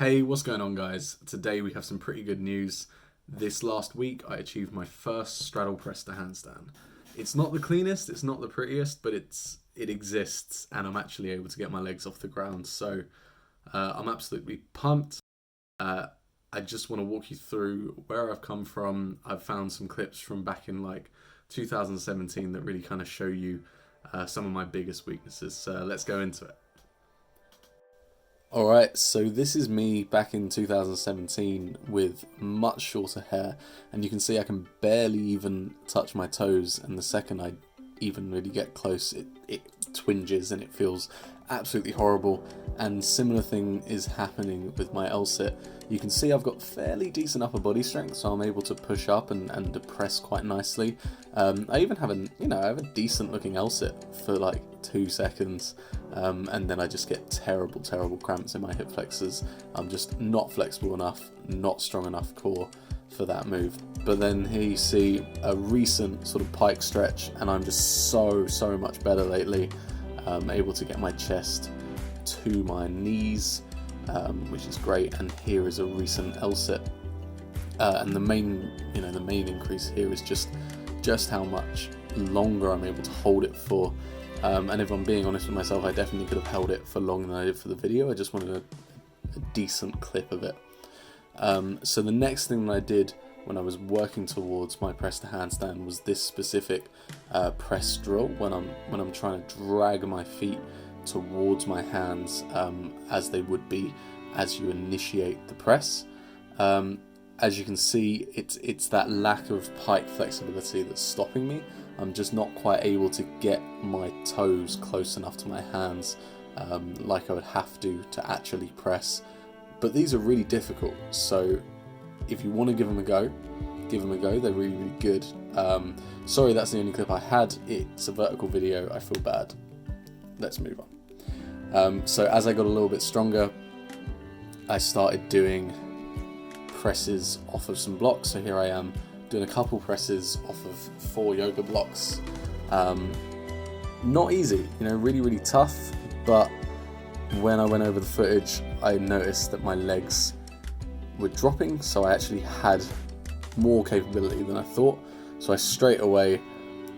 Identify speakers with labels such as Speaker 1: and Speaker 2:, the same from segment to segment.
Speaker 1: Hey, what's going on, guys? Today we have some pretty good news. This last week I achieved my first straddle press to handstand. It's not the cleanest, it's not the prettiest, but it exists, and I'm actually able to get my legs off the ground. So I'm absolutely pumped. I just want to walk you through where I've come from. I've found some clips from back in like 2017 that really kind of show you some of my biggest weaknesses. So let's go into it. Alright, so this is me back in 2017 with much shorter hair, and you can see I can barely even touch my toes, and the second I even really get close it twinges and it feels absolutely horrible. And similar thing is happening with my L-sit. You can see I've got fairly decent upper body strength, so I'm able to push up and depress quite nicely. I even have I have a decent looking L-sit for like 2 seconds, and then I just get terrible cramps in my hip flexors. I'm just not flexible enough, not strong enough core for that move. But then here you see a recent sort of pike stretch, and I'm just so much better lately. Able to get my chest to my knees, which is great. And here is a recent L-sit, and the main increase here is just how much longer I'm able to hold it for. And if I'm being honest with myself, I definitely could have held it for longer than I did for the video. I just wanted a decent clip of it. So the next thing that I did when I was working towards my press to handstand was this specific press drill when I'm trying to drag my feet towards my hands, as they would be as you initiate the press. As you can see, it's that lack of pike flexibility that's stopping me. I'm just not quite able to get my toes close enough to my hands, like I would have to actually press. But these are really difficult, so if you want to give them a go, they're really good. Sorry, that's the only clip I had. It's a vertical video, I feel bad. Let's move on. So as I got a little bit stronger, I started doing presses off of some blocks. So here I am doing a couple presses off of 4 yoga blocks. Not easy, really tough, but when I went over the footage, I noticed that my legs were dropping, so I actually had more capability than I thought. So I straight away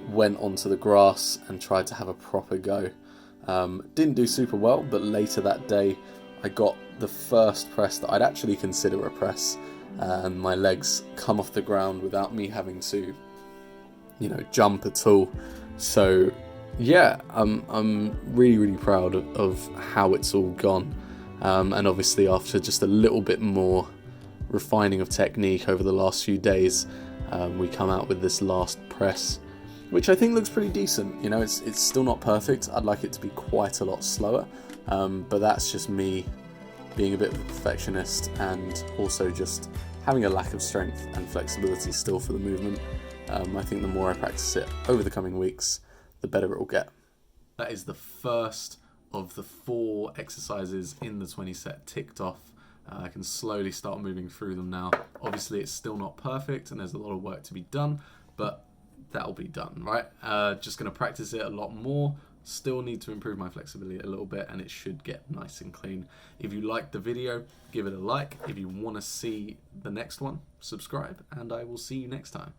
Speaker 1: went onto the grass and tried to have a proper go. Didn't do super well, but later that day I got the first press that I'd actually consider a press, and my legs come off the ground without me having to jump at all. So yeah, I'm really proud of how it's all gone, and obviously after just a little bit more refining of technique over the last few days, we come out with this last press, which I think looks pretty decent. It's still not perfect. I'd like it to be quite a lot slower, but that's just me being a bit of a perfectionist, and also just having a lack of strength and flexibility still for the movement. I think the more I practice it over the coming weeks, the better it will get. That is the first of the 4 exercises in the 20 set ticked off. I can slowly start moving through them now. Obviously it's still not perfect and there's a lot of work to be done, but that'll be done, right? Just going to practice it a lot more. Still need to improve my flexibility a little bit, and it should get nice and clean. If you liked the video, give it a like. If you want to see the next one, subscribe, and I will see you next time.